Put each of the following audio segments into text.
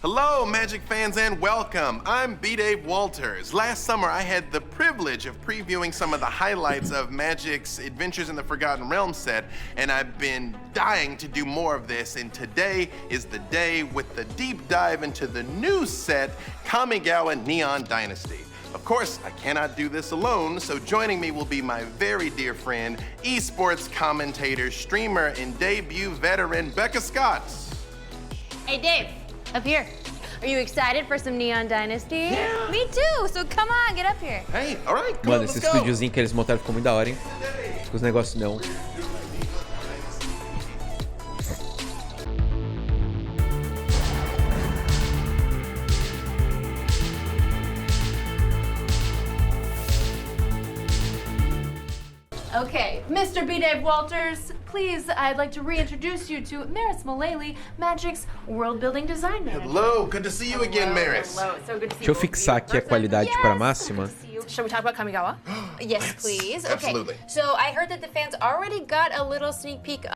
Hello, Magic fans, and welcome. I'm B-Dave Walters. Last summer, I had the privilege of previewing some of the highlights of Magic's Adventures in the Forgotten Realms set, and I've been dying to do more of this, and today is the day with the deep dive into the new set, Kamigawa Neon Dynasty. Of course, I cannot do this alone, so joining me will be my very dear friend, esports commentator, streamer, and debut veteran, Becca Scott. Hey, Dave. Up here. Are you excited for some Neon Dynasty? Yeah. Me too, so come on, get up here. Hey, all right, come Mano, on, esse let's go. estúdiozinho que eles montaram ficou muito da hora, hein? Com os negócios não. Okay, Mr. B-Dave Walters, please, I'd like to reintroduce you to Maris Mullally, Magic's World Building Design Manager. Hello, good to see you again, Maris. Hello, so good to see Deixa eu you. fixar aqui a qualidade para máxima. Shall we talk about Kamigawa? Yes, please. Okay. Absolutely. So I heard that the fans already got a little sneak peek.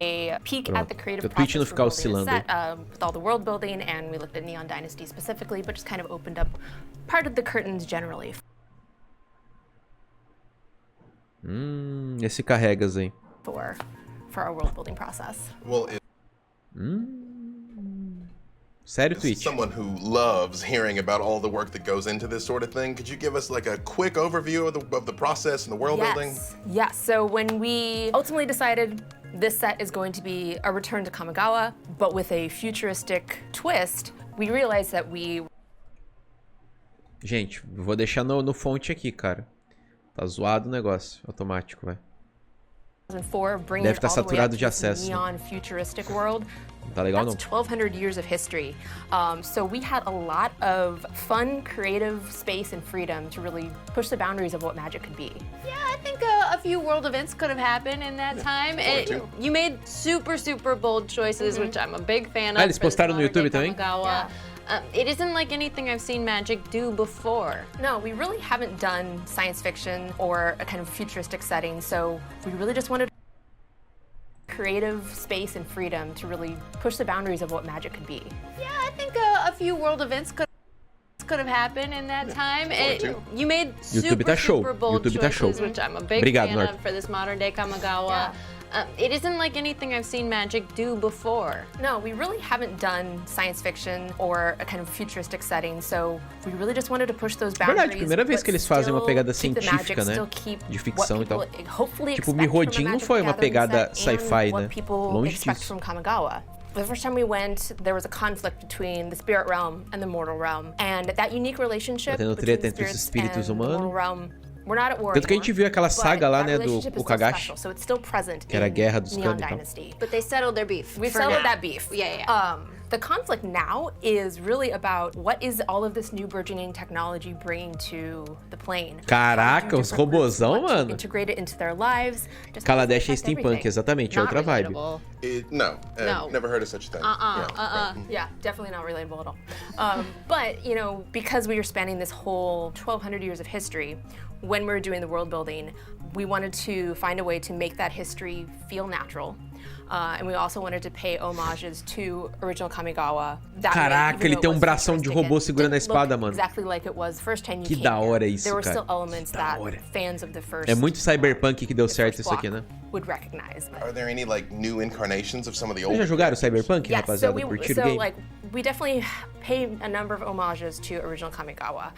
A peek at the creative O Twitch não process ficar for building oscilando. a set, with all the world building, and we looked at Neon Dynasty specifically, but just kind of opened up part of the curtains generally. Esse carregas aí. For our world building process. Well, Sério, as Twitch? someone who loves hearing about all the work that goes into this sort of thing, could you give us like a quick overview of the process and the world building? Yes. So when we ultimately decided this set is going to be a return to Kamigawa, but with a futuristic twist, we realized that we... Gente, vou deixar no fonte aqui, cara. Tá zoado o negócio, automático, vai. Deve estar saturado de acesso. Neon futuristic world. Não tá legal, não. That's 1,200 years of history. So we had a lot of fun, creative space and freedom to really push the boundaries of what Magic could be. Yeah, I think a few world events could have happened in that time. You made super bold choices, which I'm a big fan of. Eles postaram no YouTube também? It isn't like anything I've seen Magic do before. No, we really haven't done science fiction or a kind of futuristic setting, so we really just wanted creative space and freedom to really push the boundaries of what Magic could be. Yeah, I think a few world events could have happened in that time. You made super bold choices, which I'm a big fan of for this modern day Kamigawa. It isn't like anything I've seen Magic do before. No, we really haven't done science fiction or a kind of futuristic setting, so we really just wanted to push those boundaries. Verdade, primeira vez que eles fazem uma pegada científica, né? De ficção e tal. Tipo, Mirrodin não foi uma pegada sci-fi, né? Longe disso. The first time we went, there was a conflict between the spirit realm and the mortal realm, and that unique relationship tendo between treta the entre os spirits espíritos and the mortal humanos. realm. We're not at war Tanto que a gente viu aquela saga lá, né, do Kagashi, so it's still present que era a guerra dos Neon canos e tal. Dynasty. But they settled their beef. We for settled now. that beef. Yeah. The conflict now is really about what is all of this new burgeoning technology bringing to the plane. Caraca, os robozão, mano. Integrate it into their lives. Kaladesh é steampunk, exatamente, é outra vibe. No, never heard of such a thing. Yeah, definitely not relatable at all. But, you know, because we were spanning this whole 1,200 years of history, when we were doing the world building, we wanted to find a way to make that history feel natural. And we also wanted to pay homages to original Kamigawa. Caraca, ele tem bração de robô segurando a espada, mano. Exactly like it was first time you Que came da hora here. isso, There were cara. still elements that fans of the first. É muito cyberpunk que deu certo isso aqui, né? Would recognize. Are there any like new incarnations of some of the old? Vocês já jogaram Cyberpunk, Yes, rapaziada? Curtiram o game? like, we definitely pay a number of homages to original Kamigawa.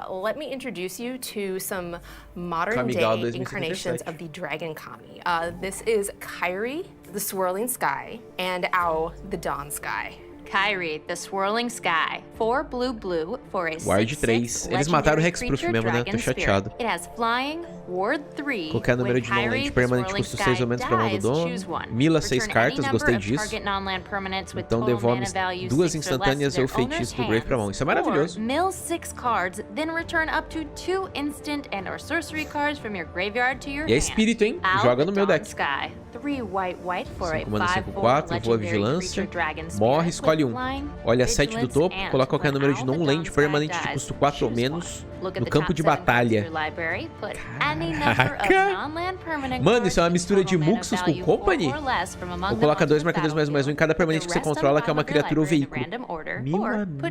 Let me introduce you to some modern Kamigawa day 2077. incarnations of the Dragon Kami. This is Kairi, the Swirling Sky, and Ao, the Dawn Sky. Kairi, the Swirling Sky. 4 blue for a Ward 6/6 3. Eles mataram o Hexproof legendary mesmo, né? creature Tô chateado. dragon spirit. It has flying, Ward 3. Qualquer número de non-land permanente custa 6 elementos para mão do dono. Mila 6 cartas, gostei disso. Então devolve 2 instantâneas ou feitiços do Grave pra mão. Isso é maravilhoso. Mill 6 cards, then return up to 2 instant and or sorcery cards from your graveyard to your E é hand. espírito, hein? Ao, Joga the no meu Dawn deck. Sky. 3 white for a 5 mana 5/4 5/4, voa legendary vigilância. creature dragon Morre, spirit escolhe escolhe um. Olha a 7 do topo, coloca qualquer número de non-land permanente de custo 4 ou menos no campo de batalha. Caraca! Mano, isso é uma mistura de Muxus com Company? Ou coloca 2 marcadores mais um em cada permanente que você controla, que é uma criatura ou veículo. Meu amigo.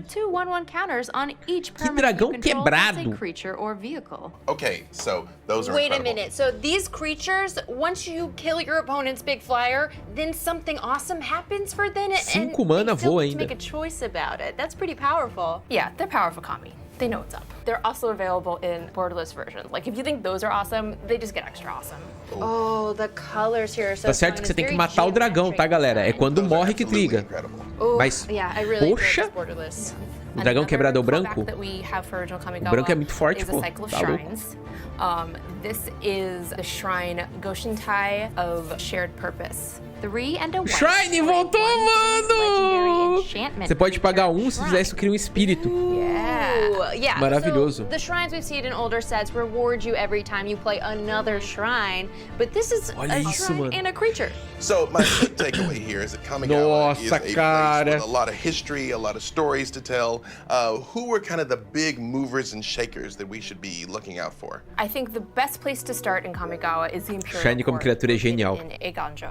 Que dragão quebrado! Okay, so those are Wait a incredible. minute. So these creatures, once you kill your opponent's big flyer, then something awesome happens for them, and 5 mana they still voa get to ainda. make a choice about it. That's pretty powerful. Yeah, they're powerful, Kami. They know what's up. They're also available in borderless versions. Like, if you think those are awesome, they just get extra awesome. Oh, the colors here are so Tá certo que você tem que matar o dragão, tá, galera? É quando morre que triga. Mas, poxa, o dragão quebrado é o branco? O branco é muito forte, pô. Tá louco. This is the Shrine Goshintai of Shared Purpose. Shrine voltou, mano! Você pode pagar um, se fizer isso, cria um espírito. Yeah. Maravilhoso. So the shrines we've seen in older sets reward you every time you play another shrine, but this is Olha a isso, shrine mano. and a creature. So my big takeaway here is that Kamigawa is a place with a lot of history, a lot of stories to tell. Who were kind of the big movers and shakers that we should be looking out for? I think the best place to start in Kamigawa is the Imperial Shrine como Court criatura é genial. in Eiganjo.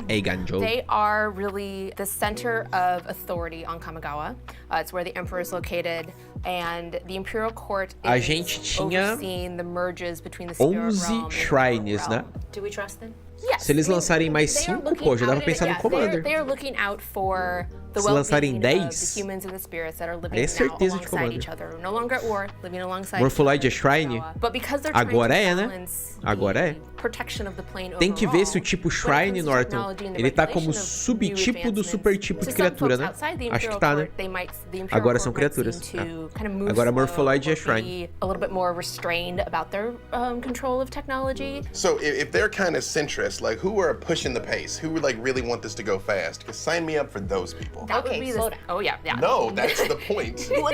Eiganjo. They are really the center of authority on Kamigawa. It's where the emperor is located, and the Imperial Court A is gente tinha overseeing the merges between the spirit 11 realm and the shrines, realm. né? Do we trust them? Yes. Se eles lançarem mais They are 5, looking pô, já dá pra out- pensar no yeah, Commander. They are looking out for the Se lançarem well-being of 10, the humans and the spirits that are living aí é now certeza de alongside Commander. each other, no longer at war, living alongside Morpholoid é each other in Shrine? Kamigawa. But because they're trying Agora to é, né? balance Agora é. the protection of the plane Tem que ver overall, se o tipo when it Shrine, comes to Norton, technology and the ele tá como regulation of new subtipo do advancements, supertipo to de some criatura, folks né? outside the Acho que Imperial tá, né? Court, they might- the Imperial Agora são Court might criaturas. seem to É. kind of move Agora slow Morpholoid é or Shrine. be a little bit more restrained about their control of technology. So if they're kind of centrist, like who are pushing the pace? Who would like really want this to go fast? Because sign me up for those people. That Okay, would be slow the, down. oh yeah, yeah. No, that's the point. No.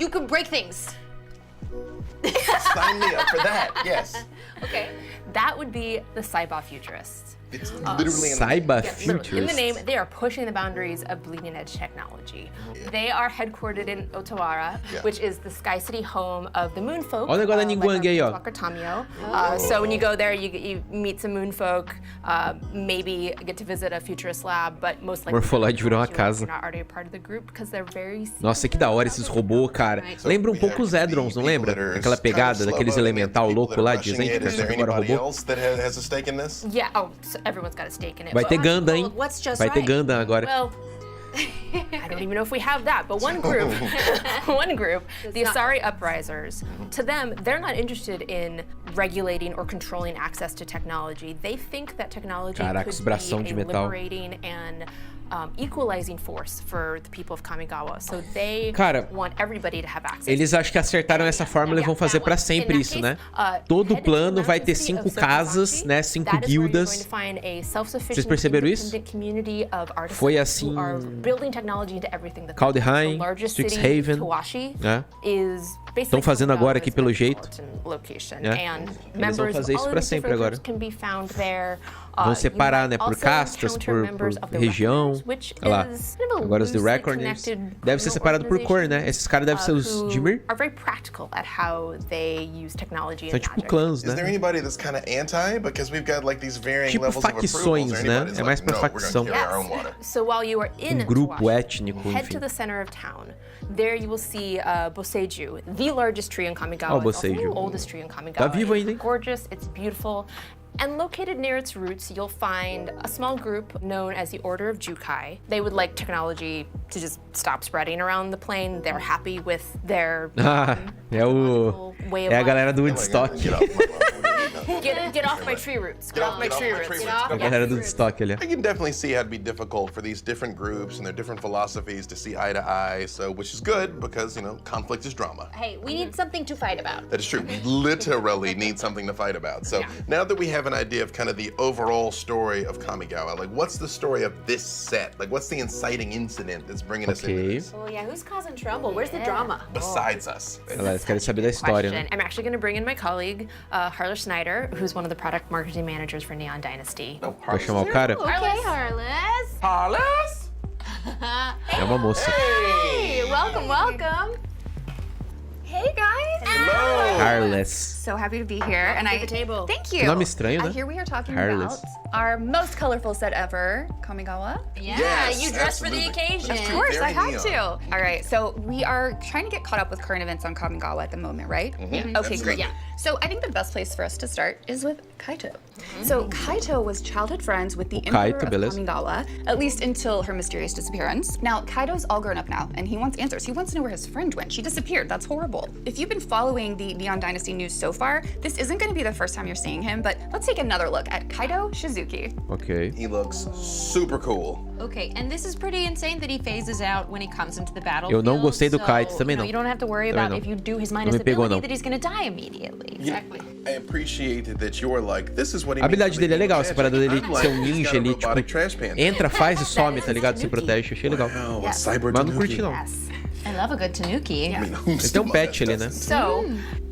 You can break things. Sign me up for that. Yes. Okay. That would be the Saiba Futurists. It's literally in the Saiba Yeah, literally. In the Futures. name, they are pushing the boundaries of bleeding edge technology. They are headquartered in Otawara, Yeah. which is the Sky City home of the Moonfolk. Olha o negócio da Ninguang aí, ó. Walker Tamio. So when you go there, you meet some Moonfolk, maybe get to visit a futurist lab, but most likely Morpholoid virou uma you're casa. not already a part of the group because they're very Nossa, que da hora esses robôs, cara. Lembra um pouco os Edrons, não lembra? Aquela pegada daqueles elemental louco lá de gente que sempre agora robô. else that has a stake in this? Yeah, oh, so everyone's got a stake in it. Vai but- ter Gundam, hein? What's just Vai ter right? Gundam agora. Well, I don't even know if we have that, but one group, the Asari Uprisers, to them, they're not interested in regulating or controlling access to technology. They think that technology Caraca, os could bração be de a metal. liberating and equalizing force for the people of Kamigawa. So they Cara, want everybody to have access. Eles acham que acertaram essa fórmula e vão fazer pra sempre isso, né? Todo plano vai ter 5 casas, né? 5 guildas. Vocês perceberam isso? Foi assim Kaldheim, Strixhaven, né? Estão fazendo agora aqui pelo jeito. Eles vão fazer isso pra sempre agora. Vão separar, né, por castas, por região. Olha lá. Agora os The Reckoners. Deve ser separado por cor, né? Esses caras devem ser os Dimir. São tipo clãs, né? Is there anybody that's kind of anti? Because we've got like these varying Tipo levels of facções, approvals. né? Anybody's É mais like, pra no, we're facção. gonna carry our own water. So while you are in grupo Tawashi, étnico, head enfim. to the center of town. There you will see Boseiju, the largest tree in Kamigawa. Oh, It's also Boseiju. the oldest tree in Kamigawa. Tá vivo ainda, hein? It's gorgeous, it's beautiful. And located near its roots, you'll find a small group known as the Order of Jukai. They would like technology to just stop spreading around the plane. They're happy with their Ah, é o... way of É a life. galera do Woodstock. Get off my lawn. Get off my tree roots. Get off my tree roots. A galera do Woodstock ali. I can definitely see how it'd be difficult for these different groups and their different philosophies to see eye to eye. So, which is good because, you know, conflict is drama. Hey, we need something to fight about. That is true. We literally need something to fight about. So now that we have an idea of kind of the overall story of Kamigawa, like what's the story of this set? Like what's the inciting incident that's bringing us into Ok. this? Oh yeah, who's causing trouble? Where's the drama? Besides us. Olha lá, eles querem saber da história, né? I'm actually going to bring in my colleague, Harler Schneider, who's one of the product marketing managers for Neon Dynasty. No, Vai chamar o cara? Okay, Harless. Harless? É uma moça. Hey, welcome, welcome. Hey guys. Hello. Carless. So happy to be here. And the table. Thank you. Que nome estranho, né? Here we are talking Carless. about our most colorful set ever, Kamigawa. Yeah, Yes, you dressed absolutely. for the occasion. That's Of true. course, I Very had neon. to. All right, so we are trying to get caught up with current events on Kamigawa at the moment, right? Yeah, Okay, absolutely. great. So I think the best place for us to start is with Kaito. So Kaito was childhood friends with the Emperor Kaito, of beleza. Kamigawa, at least until her mysterious disappearance. Now, Kaito's all grown up now, and he wants answers. He wants to know where his friend went. She disappeared. That's horrible. If you've been following the Neon Dynasty news so far, this isn't going to be the first time you're seeing him, but let's take another look at Kaito Shizuki. Ok. He looks super cool. Okay, and this is pretty insane that he phases out when he comes into the battlefield. Eu não gostei do so, Kaito, também não. You don't have to worry Também about não. if you do his minus me pegou, ability não. that he's gonna die immediately. Exactly. I appreciated that you're like, this is what he A habilidade means to dele é be legal, magic. essa parada dele I'm de ser um like, he's ninja got a ali, robotic tipo, trash pan. entra, faz e some, tá ligado? Se protege, achei legal. Wow, a cyber Mas não tanuki. curti, não. Yes. I love a good tanuki. Ele tem um pet ali, né? So,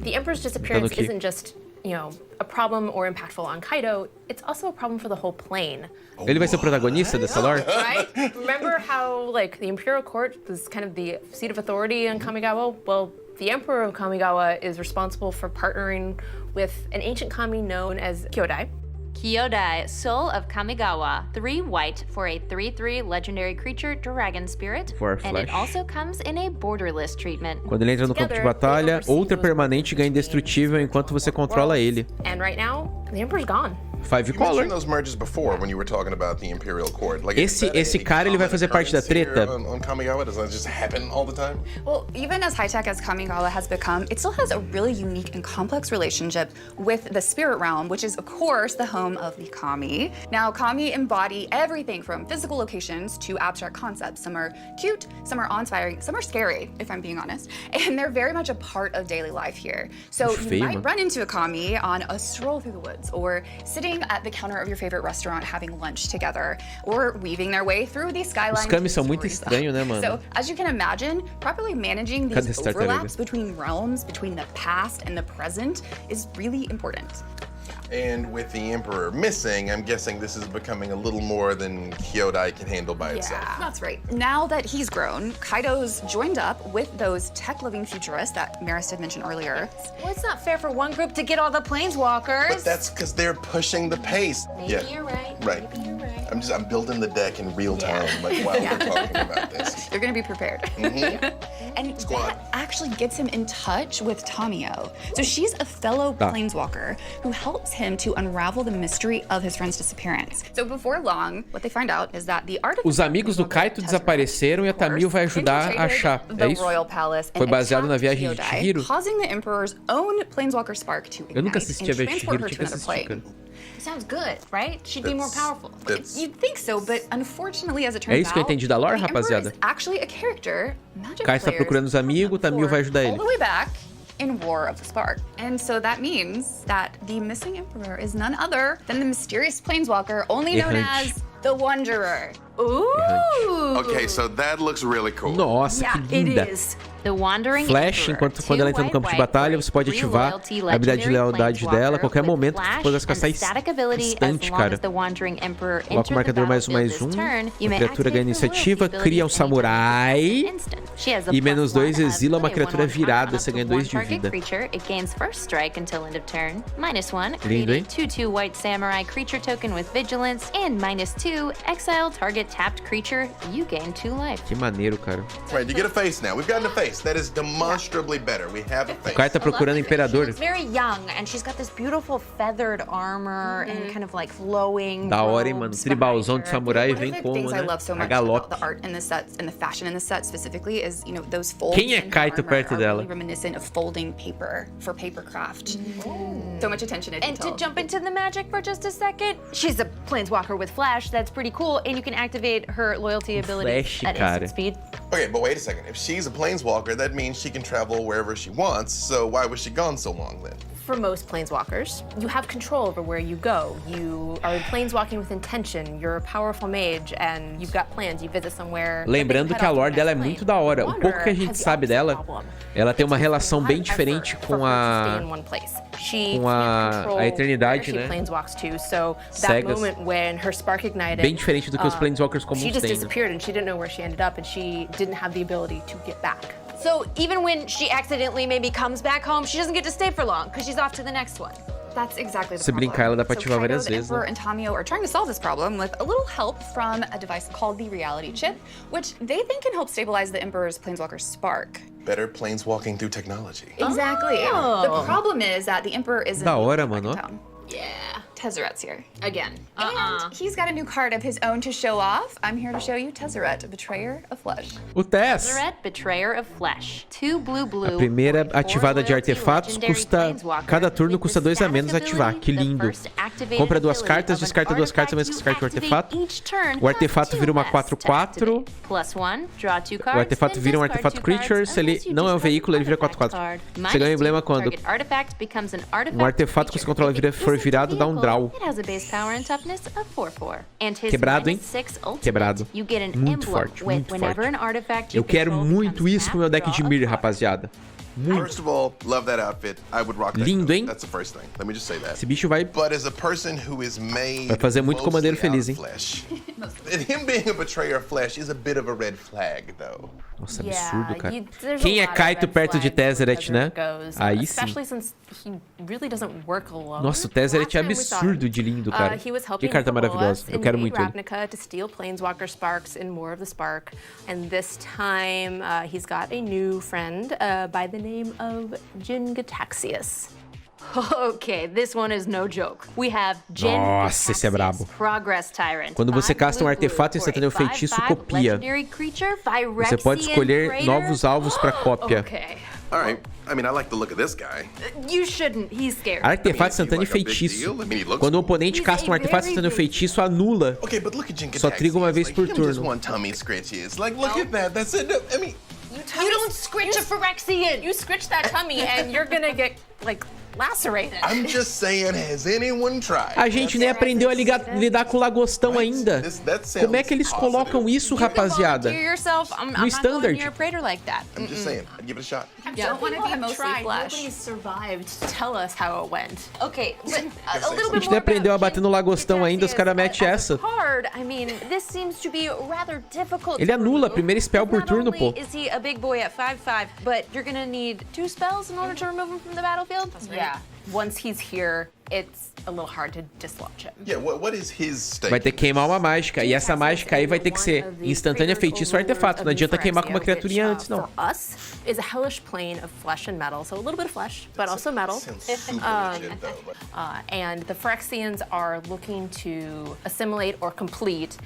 the Emperor's disappearance Tanuki. isn't just, a problem or impactful on Kaito, it's also a problem for the whole plane. Ele vai ser o protagonista dessa lore? Right? Remember how, the Imperial Court was kind of the seat of authority in Kamigawa? Well, the Emperor of Kamigawa is responsible for partnering with an ancient kami known as Kyodai. Kyodai, Soul of Kamigawa. 3 white for a 3/3 legendary creature, Dragon Spirit. For a and it flash. also comes in a borderless treatment. Quando ele entra no campo de batalha, outra permanente ganha indestrutível enquanto você controla ele. And right now, the Emperor's gone. 5 You color. mentioned those merges before when you were talking about the Imperial Court. Like, is that Esse a cara, ele vai fazer common parte da occurrence treta? here On Kamigawa, does that just happen all the time? Well, even as high-tech as Kamigawa has become, it still has a really unique and complex relationship with the spirit realm, which is, of course, the home of the kami. Now, kami embody everything from physical locations to abstract concepts. Some are cute, some are awe-inspiring, some are scary, if I'm being honest. And they're very much a part of daily life here. So you might run into a kami on a stroll through the woods, or sitting at the counter of your favorite restaurant having lunch together, or weaving their way through these skylines. Os kamis são muito estranhos, né, mano? So, as you can imagine, properly managing Cadê these essa tartaruga? overlaps between realms, between the past and the present, is really important. And with the Emperor missing, I'm guessing this is becoming a little more than Kyodai can handle by itself. That's right. Now that he's grown, Kaito's joined up with those tech-loving futurists that Maris did mention earlier. Well, it's not fair for one group to get all the planeswalkers. But that's because they're pushing the pace. Maybe you're right. Right. Maybe you're right. I'm building the deck in real time, while we're talking about this. You're gonna be prepared. And Squad. that actually gets him in touch with Tamio. So she's a fellow planeswalker who helps him to unravel the mystery of his friend's disappearance. So before long, what they find out is that the artifact Os amigos do Kaito desapareceram e a Tamio vai ajudar a achar. É the isso? Royal Palace and Foi baseado na attacked viagem de Kyodai, Chihiro? causing the Emperor's own planeswalker spark to Eu nunca ignite assisti a and viagem de transport Chihiro, her tinha to que another assistir, plane. cara. Sounds good, right? She'd be more powerful. You'd think so, but unfortunately, as it turns É isso que eu out, entendi da lore, the Emperor rapaziada. is actually a character Magic Kai está players procurando os amigos, Tamio vai ajudar all ele. the way back in War of the Spark. And so that means that the missing Emperor is none other than the mysterious planeswalker only known Errante. as the Wanderer. Ooh! Okay, so that looks really cool. Nossa, Yeah, que it linda. is. The Wandering Flash, Emperor, quando ela entra no campo de batalha, você pode ativar a habilidade de lealdade dela a qualquer momento que você poder gastar instante, cara. Coloca o marcador +1, a criatura ganha iniciativa, cria um samurai e -2 exila uma criatura virada, você ganha 2 de vida. Lindo, hein? 2/2 white samurai creature token with vigilance and -2 exile target tapped creature, you gain 2 life. Que maneiro, cara. Right, you get a face now. We've gotten a face. That is demonstrably better. We have a O face. Kai tá procurando Imperador. She's very young and she's got this beautiful feathered armor and kind of flowing. Da hora, hein, mano. robes Tribalzão de behind her. samurai One of vem the como, things I né? love so A much about galope. the art in the sets and the fashion in the set specifically is, those folds. Quem é in her Kaito armor perto are dela? really reminiscent of folding paper for paper craft. So much attention to And detail. to jump into the magic for just a second, she's a planeswalker with flash. That's pretty cool, and you can activate her loyalty ability Flash, at cara. instant speed. Okay, but wait a second. If she's a planeswalker, that means she can travel wherever she wants, so why was she gone so long then? For most planeswalkers, you have control over where you go. You are planeswalking with intention, you're a powerful mage, and you've got plans, you visit somewhere. Lembrando que a lore dela é muito da hora. O pouco que a gente sabe dela, ela tem uma relação bem diferente com a eternidade, né? Cegas. Bem diferente do que os planeswalkers comuns têm. She just disappeared and she didn't know where she ended up and she didn't have the ability to get back. So even when she accidentally maybe comes back home, she doesn't get to stay for long because she's off to the next one. That's exactly the Se brincar, ela dá pra ativar várias vezes. The Emperor and Tamiyo are trying to solve this problem with a little help from a device called the Reality Chip, which they think can help stabilize the Emperor's planeswalker spark. Better planeswalking through technology. Exactly. Oh. The problem is that the Emperor isn't da hora, mano. Yeah. Tezzeret's here. Again. And he's got a new card of his own to show off. I'm here to show you Tezzeret, Betrayer of Flesh. O Tess. Tezzeret, Betrayer of Flesh. 2 blue. A primeira ativada de artefatos custa... Cada turno custa 2 a menos ativar. Que lindo. Compra 2 cartas, descarta 2 cartas, mas descarta o artefato. O artefato vira uma 4/4. O artefato vira um artefato creature. Se ele não é um veículo, ele vira 4/4. Você ganha um emblema quando um artefato que você controla for virado, dá um draw. Quebrado, hein? Quebrado. Muito forte, muito forte. Eu quero muito isso pro meu deck de Mir, rapaziada. Muito. First of all, love that outfit. I would rock that. Lindo, hein? That's the first thing. Let me just say that. Esse bicho vai fazer muito comandeiro feliz, hein? Him being a betrayer of flesh is a bit of a red flag, though. Nossa, absurdo, cara. Quem é Kaito perto de Tezzeret, né? Aí sim. Nossa, o Tezzeret é absurdo de lindo, cara. Que carta maravilhosa. Eu quero muito ele. To steal planeswalker sparks and more of the spark. And this time he's got a new friend by the name of Jin-Gitaxias. Okay, this one is no joke. We have Nossa, esse é brabo. Quando você casta um artefato instantâneo feitiço, copia. Você pode escolher novos alvos para cópia. Okay. All right. I mean, I like the look of this guy. You shouldn't. He's scared. Artefato instantâneo feitiço. Quando o oponente casta um artefato instantâneo feitiço, anula. Okay, but look at Jin-Gitaxias. Só triga uma vez por turno. Like, look at that. That's it. I mean, you don't scritch a Phyrexian. You scritch that tummy and you're gonna get like lacerated. I'm just saying, has anyone tried? A gente nem aprendeu a lidar com o lagostão ainda. Como é que eles colocam isso, rapaziada? No standard. I'm just saying, I'd give it a shot. I don't want to be mostly flesh. Nobody survived to tell us how it went. Okay, but a little A gente nem aprendeu a bater no lagostão ainda, os caras metem essa. I mean, this seems to be rather difficult. Ele anula a primeira spell por turno, pô. Is he a big boy at 5/5, but you're gonna need 2 spells in order to remove him from the battlefield? Yeah. Once he's here, it's a little hard to dislodge him. Yeah, what is his state? Vai ter que queimar uma mágica, e essa mágica aí vai ter que ser instantânea, feitiço ou artefato. Não adianta queimar com uma criaturinha antes, não. For us, is a hellish plane of flesh and metal, so a little bit of flesh, but also metal. And the Phyrexians are looking to assimilate or complete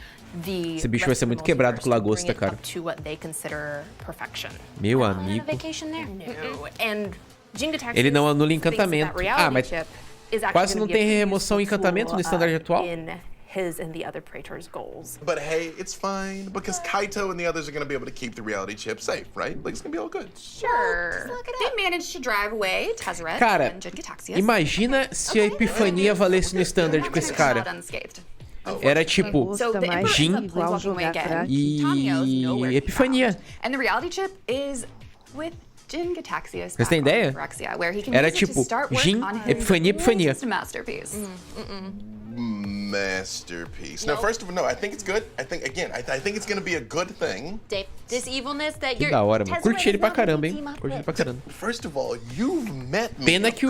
the. Esse bicho vai ser muito quebrado com lagosta, cara. To what they consider perfection. Meu amigo. No. And ele não anula encantamento. Ah, mas quase não tem remoção encantamento no standard atual? His and the other Praetor's goals. But hey, it's fine because Kaito and the others are going to be able to keep the reality chip safe, right? Like it's going to be all good. Sure. They managed to drive away Tezzeret and Jin-Gitaxias. Imagina se a epifania valesse no standard com esse cara. Era tipo Jin e epifania. And the reality chip is with Jin-Gitaxias. Você tem ideia? Era tipo Jin, epifania. Masterpiece. No, first of all, no, I think it's good. I think it's gonna be a good thing. This evilness that que da hora, mano. Curti ele pra caramba, hein? Curti ele pra caramba. First of all, you've met me. Pena que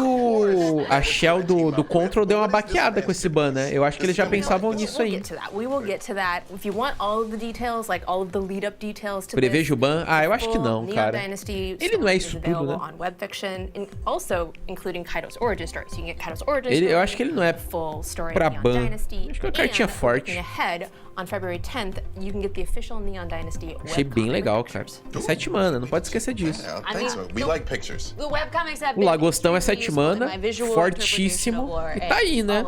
a Shell do Control deu uma baqueada com esse ban, né? Eu acho que eles já pensavam nisso aí. We will get to that. If you want all of the details, like all of the lead up details to Prevejo o ban? Ah, eu acho que não, cara. Ele não é isso tudo, né? On web fiction, also including Kaito's origin story. So you can get Kaito's origin story. Eu acho que ele não é full story pra ban. Acho que é uma cartinha forte. On February 10th, you can get the official Neon Dynasty. Achei bem legal, cara. 7 mana, não pode esquecer disso. We like pictures. O Lagostão é 7 mana, fortíssimo. E tá aí, né?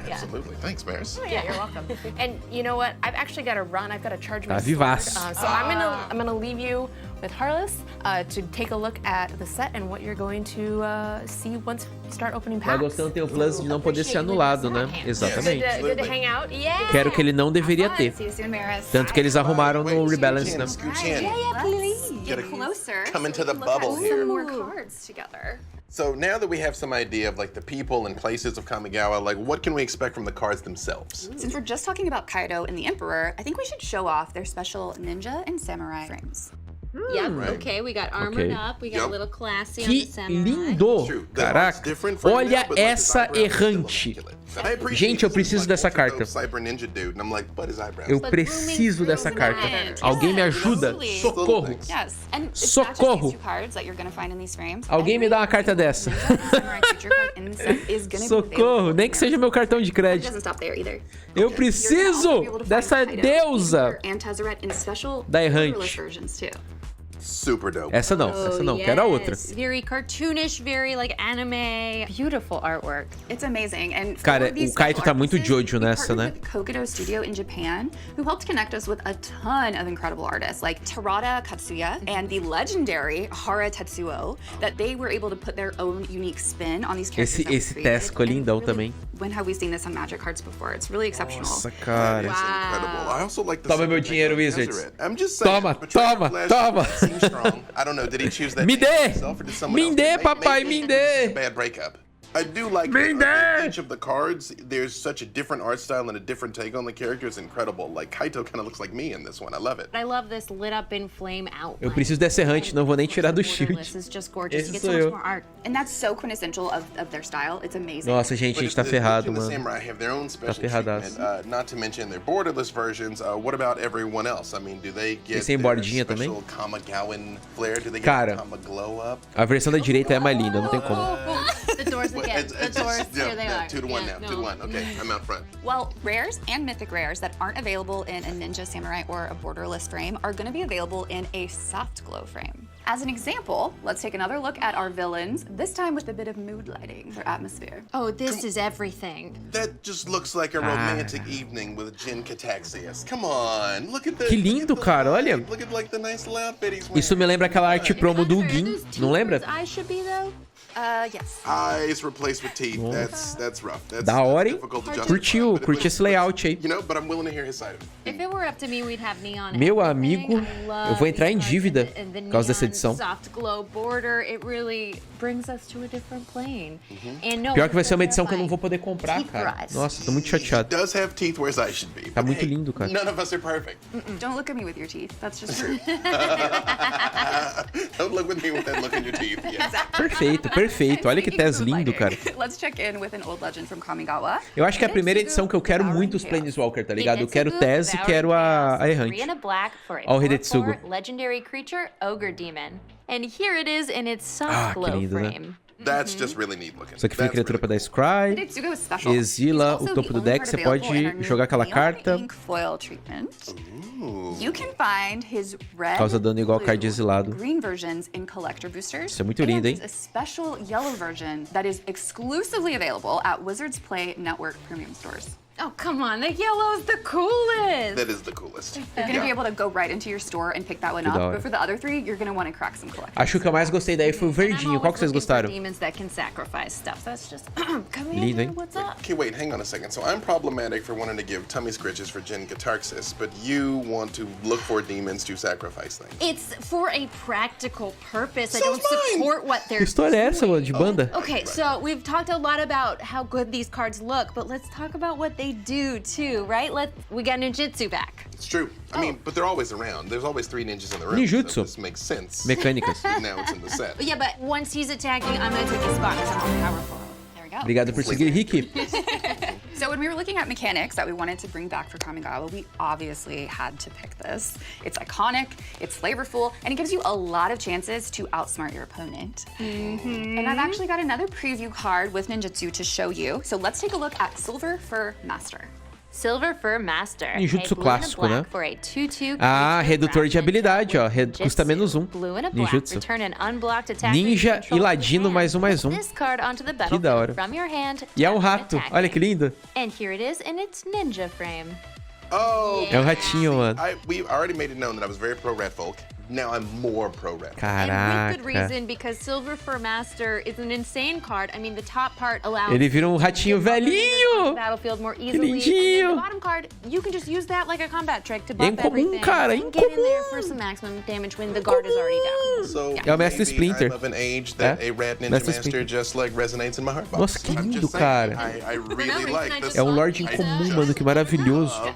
Absolutely. Thanks, Maris. Oh, yeah, you're welcome. And you know what? I've actually got to run. I've got to charge my sword. Vivaço. So I'm gonna leave you with Harless to take a look at the set and what you're going to see once we start opening packs. Tá gostando, tem o plus de não poder ser anulado, né? Exatamente. Good to hang out. Yeah. Quero que ele não deveria ter. Tanto que eles arrumaram no rebalance, né? Get closer. Come into the bubble here. Some more cards together. So now that we have some idea of like the people and places of Kamigawa, like what can we expect from the cards themselves? Since we're just talking about Kaido and the Emperor, I think we should show off their special ninja and samurai frames. Yep, okay, we got armored up, we got a little classy on the Que samurai. lindo! Caraca, olha essa errante. Gente, eu preciso dessa carta. Eu preciso dessa carta. Alguém me ajuda? Socorro! Socorro! Alguém me dá uma carta dessa. Socorro! Nem que seja meu cartão de crédito. Eu preciso dessa deusa da errante. Super dope. Essa não, quero a outra. Very cartoonish, very like anime, beautiful artwork. It's amazing. And cara, o Kaito tá muito Jojo nessa, né? Kokodo Studio in Japan, who helped connect us with a ton of incredible artists like Terada Katsuya and the legendary Hara Tetsuo, that they were able to put their own unique spin on these characters. Esse Tesco é lindão também. When have we seen this on Magic cards before? It's really exceptional. Nossa, cara. Incredible. I also like the Toma meu dinheiro, Wizards. I'm just saying. Toma. I don't know, did he choose that Me dê! himself or did someone Me else? dê, papai, me dê! It's a bad breakup. I do like that each of the cards, there's such a different art style and a different take on the character. It's incredible. Like, Kaito kind of looks like me in this one. I love it. I love this lit up in flame outline. Eu preciso dessa errante, não vou nem tirar do shield. This is just gorgeous. Esse You get sou so much eu. more art. And that's so quintessential of their style. It's amazing. Nossa, gente, a gente tá ferrado, mano. The Samurai have their own special ferradaço. treatment, not to mention their borderless versions. What about everyone else? I mean, do they get sem bordinha their também? special Kamigawan flair? Do they get Cara, Kama glow up? A versão da direita é mais linda, não tem como. The doors again. The doors, here they are. 2-1 now. 2-1. Okay, I'm out front. Well, rares and mythic rares that aren't available in a ninja, samurai, or a borderless frame are going to be available in a soft glow frame. As an example, let's take another look at our villains, this time with a bit of mood lighting or atmosphere. Oh, this is everything. That just looks like a romantic evening with Jin Cataxius. Come on, look at the. Que lindo, cara, olha. Look at like the nice little outfit he's wearing. Isso me lembra aquela arte promo do Gin, não lembra? I should be though. Yes. Eyes replaced with teeth. That's rough. That's da hora, hein? difficult to justify. Curti esse layout aí. You know, but I'm willing to hear his side of it. If it were up to me, we'd have neon. Meu amigo, eu vou entrar em dívida por causa dessa edição. Soft glow border, it really brings us to a different plane. Pior que vai ser uma edição que eu não vou poder comprar, cara. Nossa, tô muito chateado. Does have teeth where his eyes should be. Tá muito lindo, cara. None of us are perfect. Don't look at me with your teeth. That's just true. Don't look with me with that look in your teeth. Yeah. Perfeito. Olha que tez lindo, cara. Let's check in with an old legend from Kamigawa. Eu acho que é a primeira edição que eu quero muito os Planeswalker, tá ligado? Eu quero Tez e quero a errante. Ó o Hidetsugu. Legendary creature, Ogre Demon. And here it is in its soft glow lindo, né? frame. That's just really neat looking. Isso aqui foi criatura pra dar Scry. Exila o topo do deck, você pode jogar aquela carta. Causa dano igual ao card exilado. Isso é muito lindo, hein? A special yellow version that is exclusively available at Wizards Play Network premium stores. Oh, come on, the yellow's the coolest. That is the coolest. You're going to be able to go right into your store and pick that one up, but for the other three, you're going to want to crack some collections. Acho que o que eu mais gostei daí foi o verdinho. Qual que vocês gostaram? Demons that can sacrifice stuff. That's just lindo, hein? What's up? Okay, wait, hang on a second. So I'm problematic for wanting to give tummy scritches for Jin Catarxis, but you want to look for demons to sacrifice things. It's for a practical purpose. I don't support what they're Que história é essa, de banda? Okay, so we've talked a lot about how good these cards look, but let's talk about what they do too, right? We got ninjutsu back. It's true. I mean, but they're always around. There's always 3 ninjas in the room. Ninjutsu. So this makes sense. Mecânicas. Now it's in the set. Yeah, but once he's attacking, I'm gonna take his spot because I'm more powerful. There we go. Obrigado por seguir, Henrique. So when we were looking at mechanics that we wanted to bring back for Kamigawa, we obviously had to pick this. It's iconic, it's flavorful, and it gives you a lot of chances to outsmart your opponent. And I've actually got another preview card with ninjutsu to show you. So let's take a look at Silver Fur Master. Silver Fur Master. Ninjutsu clássico, né? Ah, redutor de habilidade, ó. Custa -1. Ninjutsu. Ninja e ladino +1/+1. Que da hora. E é um rato. Olha que lindo. Oh, é um ratinho, mano. We already made it known that I was very pro rat folk. Now I'm more pro rat. Caraca. And with good reason, because Silver Fur Master is an insane card. I mean, the top part allows ele vira um ratinho velhinho. Battlefield more Que easily. lindinho. And the bottom card, you can just use that like a combat trick to buff everything. Cara, and get in there for some maximum damage when the guard is already down. So é o Mestre Splinter. I'm of an age that a rat ninja master just like resonates in my heart box. Nossa, que lindo, cara. I really like this. É um Lorde Incomum, mano, que maravilhoso. A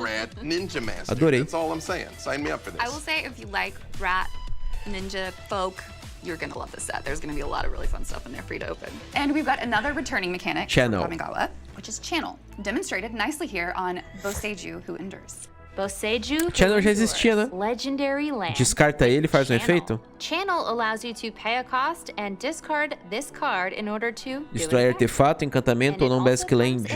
rat ninja master. Adorei. That's all I'm saying. Sign me up for this. I will say, if you like rat ninja folk, you're gonna love this set. There's gonna be a lot of really fun stuff in there for you to open. And we've got another returning mechanic from Kamigawa, which is Channel, demonstrated nicely here on Boseiju Who Endures. Channel já existia, né? Descarta ele e faz um efeito. Channel allows you to pay a cost and discard this card in order to destrói artefato, encantamento ou não basic land.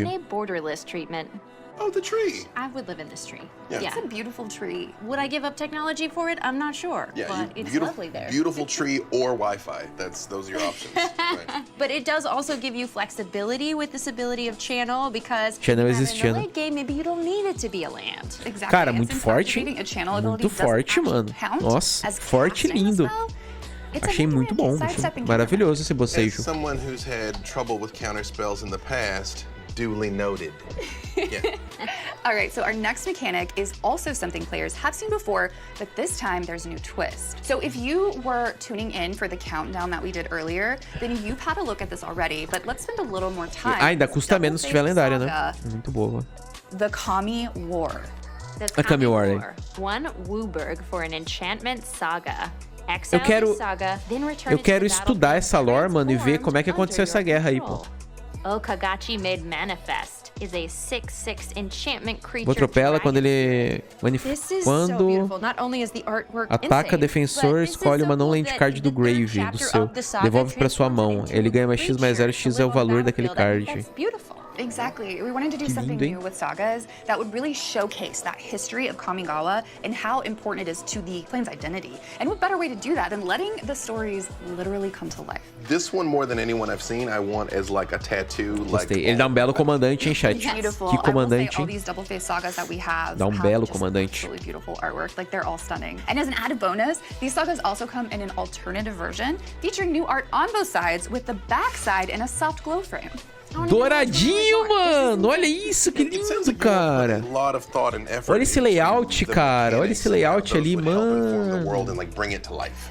Oh, the tree. I would live in this tree. Yeah. It's a beautiful tree. Would I give up technology for it? I'm not sure. Yeah, but it's lovely there. Beautiful tree or Wi-Fi. Those are your options. Right. But it does also give you flexibility with this ability of Channel, because Channel in existia, the late game, maybe you don't need it to be a land. Exactly. Cara, muito forte. Muito forte, mano. Nossa, forte e lindo. Achei muito bom. Achei maravilhoso esse bocejo. As someone who's had trouble with counter spells in the past, duly noted. Yeah. All right, so our next mechanic is also something players have seen before, but this time there's a new twist. So if you were tuning in for the countdown that we did earlier, then you've had a look at this already, but let's spend a little more time. Ainda custa menos se tiver lendária, né? Muito boa. The Kami War. A Kami War. One Wooburg for an enchantment saga. Eu quero estudar essa lore, mano, e ver como é que aconteceu essa guerra aí, pô. Okagachi made manifest is a 6/6 enchantment creature. Vou atropela quando ele ataca defensor, escolhe uma não land card do grave do seu, devolve para sua mão. Ele ganha mais X+0, X é o valor daquele card. Exactly. We wanted to do something new with sagas that would really showcase that history of Kamigawa and how important it is to the clan's identity. And what better way to do that than letting the stories literally come to life? This one, more than anyone I've seen, I want as like a tattoo. Gostei. Ele dá um belo comandante, hein, chat? Beautiful. Que comandante, all these double-faced sagas that we have dá um belo comandante. Really beautiful artwork. Like, they're all stunning. And as an added bonus, these sagas also come in an alternative version featuring new art on both sides with the backside in a soft glow frame. Douradinho, mano! Olha isso, que lindo, cara! Olha esse layout, cara! Olha esse layout ali, mano!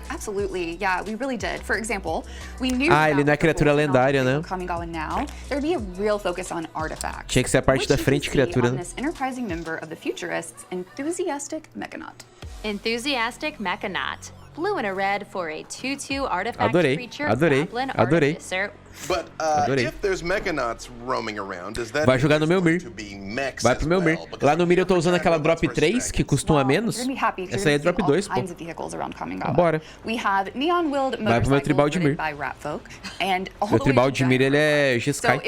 Absolutely, yeah, we really did. For example, we knew ele não é criatura lendária, né? Kamigawa now, there'd be a real focus on artifacts. Tinha que ser a parte da frente, criatura, né? Enterprising member of the Futurists, Enthusiastic Mechanaut. Enthusiastic Mechanaut. Blue and a red for a 2/2 artifact creature. Adorei. But if there's mechanauts roaming around, does that vai jogar no meu Mir. Vai pro meu Mir. Lá no Mir eu tô usando aquela drop 3, que custa 1 a menos. Essa aí é drop 2, pô. Bora. Vai pro meu tribal de Mir. Meu tribal de Mir, ele é G-Sky.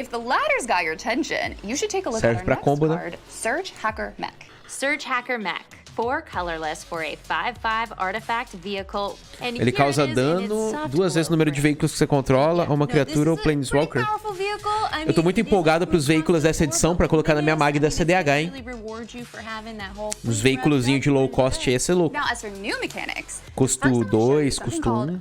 Serve pra combo, né? Surge Hacker Mech. Surge Hacker Mech. 4 colorless for a 5/5 artifact vehicle. Ele causa dano 2 vezes o número de veículos que você controla a uma criatura ou planeswalker. Eu tô muito empolgado pros veículos dessa edição pra colocar na minha mag da CDH, hein? Os veículozinhos de low cost aí ia ser louco. Custo 2, custo 1.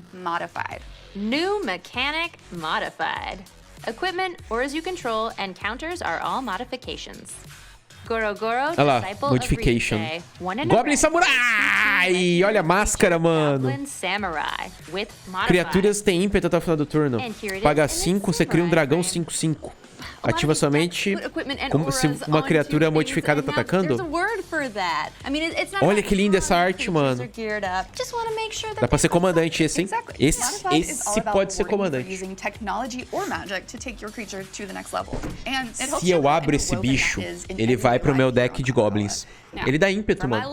New Mechanic Modified. Equipment, auras you control, and counters are all modifications. Olha lá, modification. Goblin Samurai! Olha a máscara, mano. Criaturas têm ímpeto até o final do turno. Paga 5, você cria um dragão 5/5. Ativa somente como se uma criatura modificada tá atacando. Olha que linda essa arte, mano. Dá pra ser comandante esse, hein? Esse pode ser comandante. Se eu abro esse bicho, ele vai pro meu deck de goblins. Ele dá ímpeto, mano.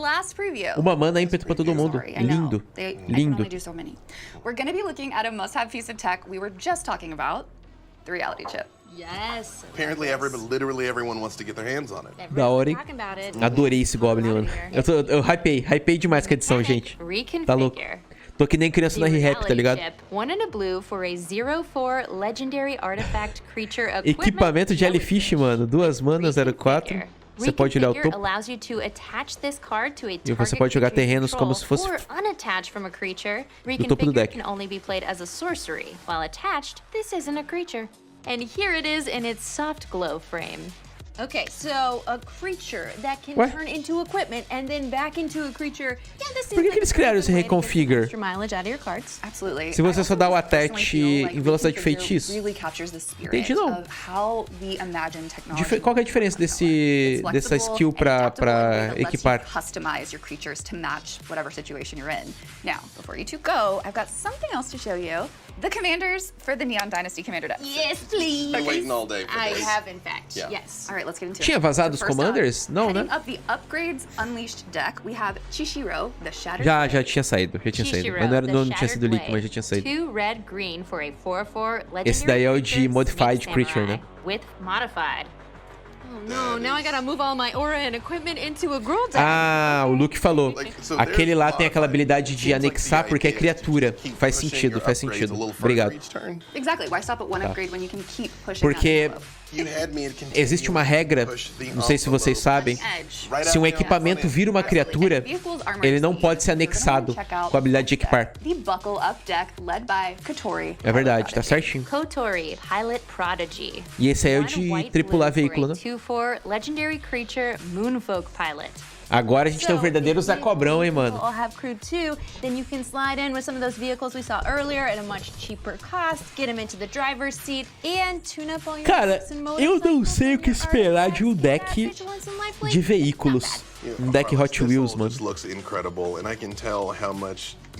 Uma mana é ímpeto pra todo mundo. Lindo. Lindo. We're gonna be looking at a must-have piece of tech we were just talking about, the reality chip. Yes. Apparently, literally everyone wants to get their hands on it. Da hora, hein? Adorei esse Goblin, mano. Eu hypei demais com a edição, gente. Tá louco. Tô que nem criança na Re-Rap, tá ligado? Equipamento Jellyfish, mano. 2 manas, 04. Você pode olhar o topo. E você pode jogar terrenos como se fosse do topo do deck. And here it is in its soft glow frame. Okay, so a creature that can turn into equipment and then back into a creature. Yeah, this Por que eles criaram esse reconfigure? Absolutely. Se você só dá o attach em velocidade de feitiço. Entendi não. Qual que é a diferença dessa skill pra equipar? Customize your creatures to match whatever situation you're in. Now, before you two go, I've got something else to show you. The commanders for the Neon Dynasty commander deck. Yes, please. Been waiting all day for this. I have, in fact. Yeah. Yes. All right, let's get into it. Tinha vazado os commanders? Não, né? Heading up the Upgrades Unleashed deck, we have Chishiro, the Shattered. Já tinha saído. Mas não tinha sido leak, mas já tinha saído. Esse daí é o de Modified Creature, né? With modified. Oh no, now I gotta move all my aura and equipment into a Gruul deck. Ah, o Luke falou. Aquele lá tem aquela habilidade de anexar porque é criatura. Faz sentido. Obrigado. Exactly. Why stop at one upgrade when you can keep pushing? Porque existe uma regra, não sei se vocês sabem, se um equipamento vira uma criatura, ele não pode ser anexado com a habilidade de equipar. É verdade, tá certinho. E esse aí é o de tripular veículo, né? Agora a gente tem o verdadeiro Zé Cobrão, hein, mano? Cara, eu não sei o que esperar de um deck de veículos. Um deck Hot Wheels, mano.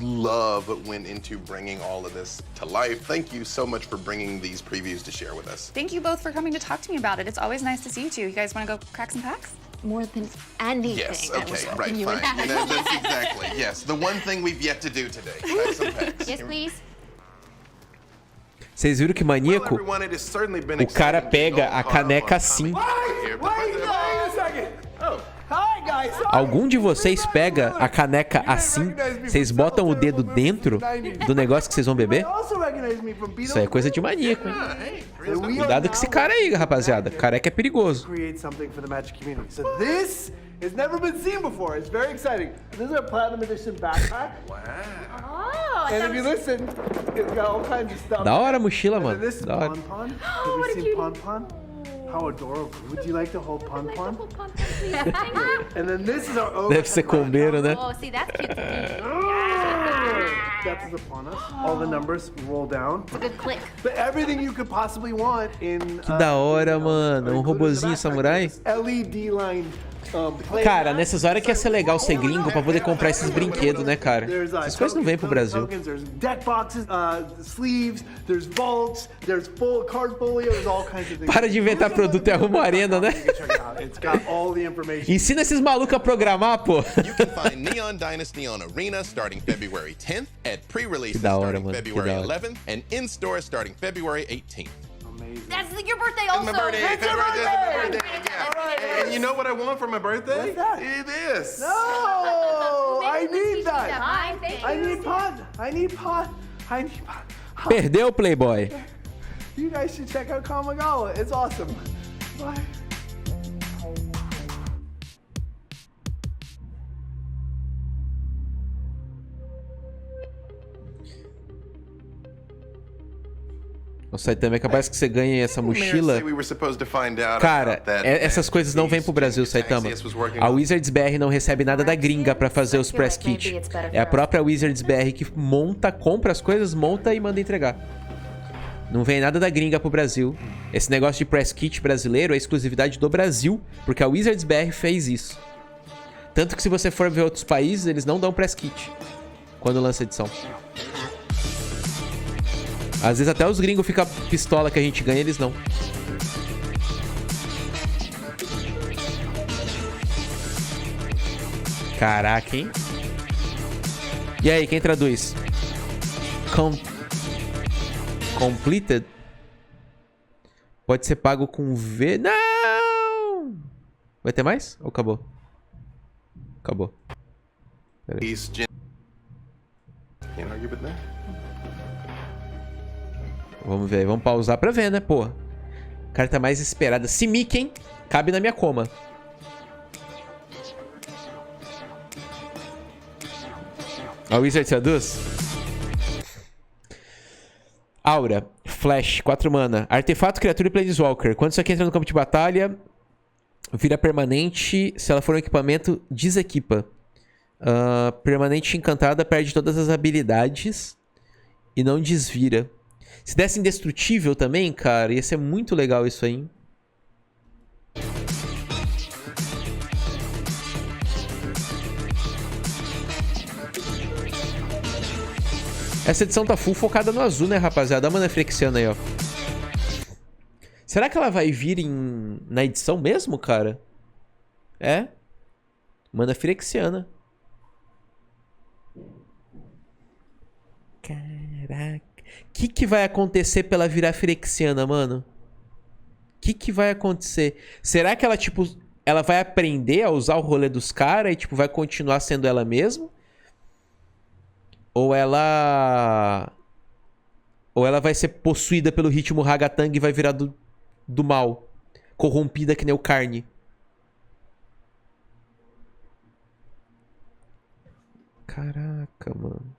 Love went into bringing all of this to life. Thank you so much for bringing these previews to share with us. Thank you both for coming to talk to me about it. It's always nice to see you two. You guys want to go crack some packs? More than anything. Yes, okay, right, fine. You know, that's exactly, yes. The one thing we've yet to do today. Crack some packs. Yes, please. Vocês viram que maníaco? O cara pega a caneca assim. Algum de vocês pega a caneca assim? Vocês botam o dedo dentro do negócio que vocês vão beber? Isso aí é coisa de maníaco, hein? Cuidado com esse cara aí, rapaziada. Careca é perigoso. It's never been seen before. It's very exciting. This is a platinum edition backpack. Wow. And if you listen, it's got all kinds of stuff. Da hora a mochila, mano. This is Pon Pon. Have you seen Pon Pon? How adorable. Would you like to hold Pon Pon? And then this is our Deve ser combeiro, né? Oh, see, that's cute. Death is upon us. All the numbers roll down. It's a good click. But everything you could possibly want in Que da hora, mano. Um robozinho samurai. LED line. Cara, nessas horas que ia ser legal ser gringo pra poder comprar esses brinquedos, né, cara? Essas coisas não vêm pro Brasil. Para de inventar produto e arruma uma arena, né? Ensina esses malucos a programar, pô. You can find Neon Dynasty on Arena starting February 10th, at pre-release starting February 11th, and in-store starting February 18th. That's your birthday also. It's my birthday. It's your birthday. Yeah. Hey, and you know what I want for my birthday? What's that? This. No, I need that. I need Pod. I need Pod. I need Pod. Perdeu, Playboy. You guys should check out Kamigawa. It's awesome. Bye. Nossa, também é capaz que você ganhe essa mochila. Cara, essas coisas não vêm pro Brasil, Saitama. A Wizards BR não recebe nada da gringa pra fazer os press kit. É a própria Wizards BR que monta, compra as coisas, monta e manda entregar. Não vem nada da gringa pro Brasil. Esse negócio de press kit brasileiro é exclusividade do Brasil, porque a Wizards BR fez isso. Tanto que se você for ver outros países, eles não dão press kit quando lança edição. Às vezes até os gringos ficam pistola que a gente ganha, eles não. Caraca, hein? E aí, quem traduz? Completed? Pode ser pago com V... Não! Vai ter mais? Ou acabou? Acabou. Vamos ver, vamos pausar pra ver, né, pô. Carta mais esperada. Se Mickey, cabe na minha coma. A Wizard traduz? Aura, Flash, 4 mana. Artefato, criatura e Planeswalker. Quando isso aqui entra no campo de batalha, vira permanente. Se ela for um equipamento, desequipa. Permanente encantada, perde todas as habilidades e não desvira. Se desse indestrutível também, cara, ia ser muito legal isso aí. Essa edição tá full focada no azul, né, rapaziada? A mana Frexiana aí, ó. Será que ela vai vir na edição mesmo, cara? É. Mana Frexiana. Caraca. O que vai acontecer pra ela virar Frexiana, mano? O que vai acontecer? Será que ela, tipo, ela vai aprender a usar o rolê dos caras e, tipo, vai continuar sendo ela mesma? Ou ela vai ser possuída pelo ritmo Ragatanga e vai virar do mal. Corrompida que nem o Carne. Caraca, mano.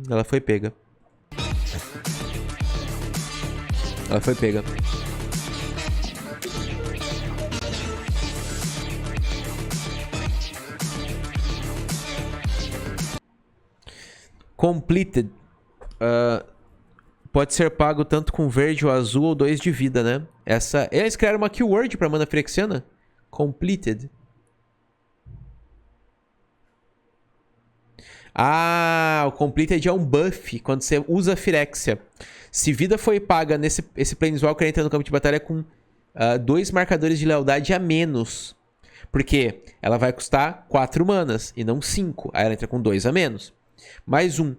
Ela foi pega. Ela foi pega. Completed. Pode ser pago tanto com verde ou azul ou 2 de vida, né? Eles criaram uma keyword pra mana Frexiana. Completed. Ah, o Completed é um buff quando você usa Phyrexia. Se vida foi paga esse Planeswalker entra no campo de batalha com 2 marcadores de lealdade a menos. Porque ela vai custar 4 manas e não 5. Aí ela entra com 2 a menos. Mais um.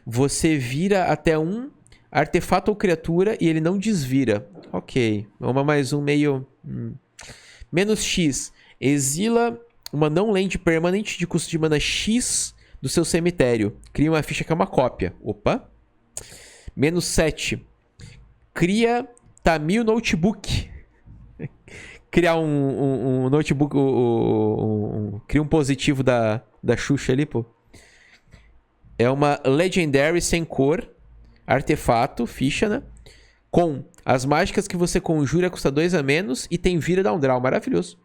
Você vira até um artefato ou criatura e ele não desvira. Ok. Vamos mais um meio... Menos X. Exila uma não-land permanente de custo de mana X do seu cemitério. Cria uma ficha que é uma cópia. Opa. Menos 7. Cria Tamil Notebook. Criar um notebook. Cria um positivo da Xuxa ali, pô. É uma Legendary sem cor. Artefato, ficha, né? Com as mágicas que você conjura custa 2 a menos e tem vira da um draw. Maravilhoso.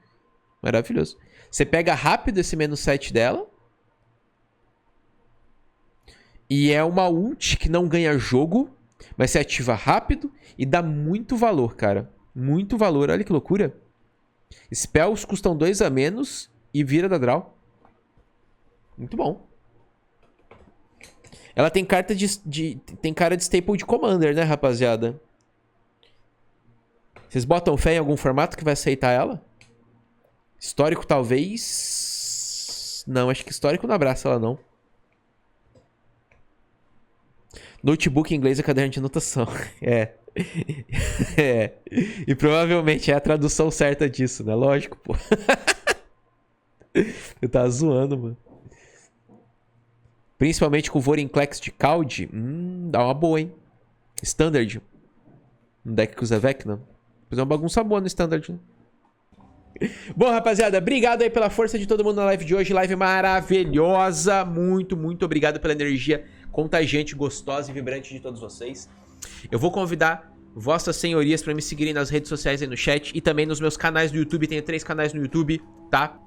Maravilhoso. Você pega rápido esse menos 7 dela. E é uma ult que não ganha jogo, mas se ativa rápido e dá muito valor, cara. Muito valor. Olha que loucura. Spells custam 2 a menos e vira da draw. Muito bom. Ela tem carta tem cara de staple de Commander, né, rapaziada? Vocês botam fé em algum formato que vai aceitar ela? Histórico, talvez... Não, acho que histórico não abraça ela, não. Notebook em inglês é caderno de anotação. É. E provavelmente é a tradução certa disso, né? Lógico, pô. Eu tava zoando, mano. Principalmente com o Vorinclex de Caud. Dá uma boa, hein? Standard. Um deck que usa Vecna. Fazer uma bagunça boa no Standard, né? Bom, rapaziada, obrigado aí pela força de todo mundo na live de hoje. Live maravilhosa. Muito, muito obrigado pela energia contagiante, gostosa e vibrante de todos vocês. Eu vou convidar vossas senhorias para me seguirem nas redes sociais aí no chat e também nos meus canais do YouTube. Tenho 3 canais no YouTube, tá?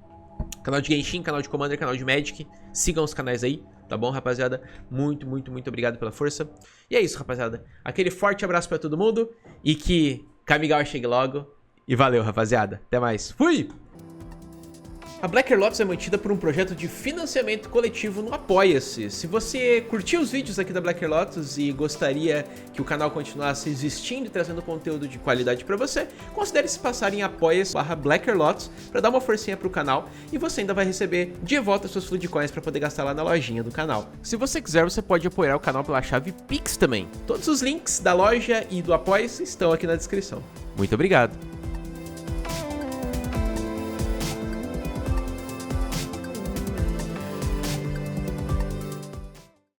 Canal de Genshin, canal de Commander, canal de Magic. Sigam os canais aí, tá bom, rapaziada? Muito, muito, muito obrigado pela força. E é isso, rapaziada. Aquele forte abraço pra todo mundo e que Kamigawa chegue logo. E valeu, rapaziada. Até mais. Fui! A BLACKERLOTUS é mantida por um projeto de financiamento coletivo no Apoia-se. Se você curtiu os vídeos aqui da BLACKERLOTUS e gostaria que o canal continuasse existindo e trazendo conteúdo de qualidade para você, considere se passar em apoia.se/BLACKERLOTUS para dar uma forcinha pro canal e você ainda vai receber de volta suas Fluidcoins para poder gastar lá na lojinha do canal. Se você quiser, você pode apoiar o canal pela chave Pix também. Todos os links da loja e do Apoia-se estão aqui na descrição. Muito obrigado!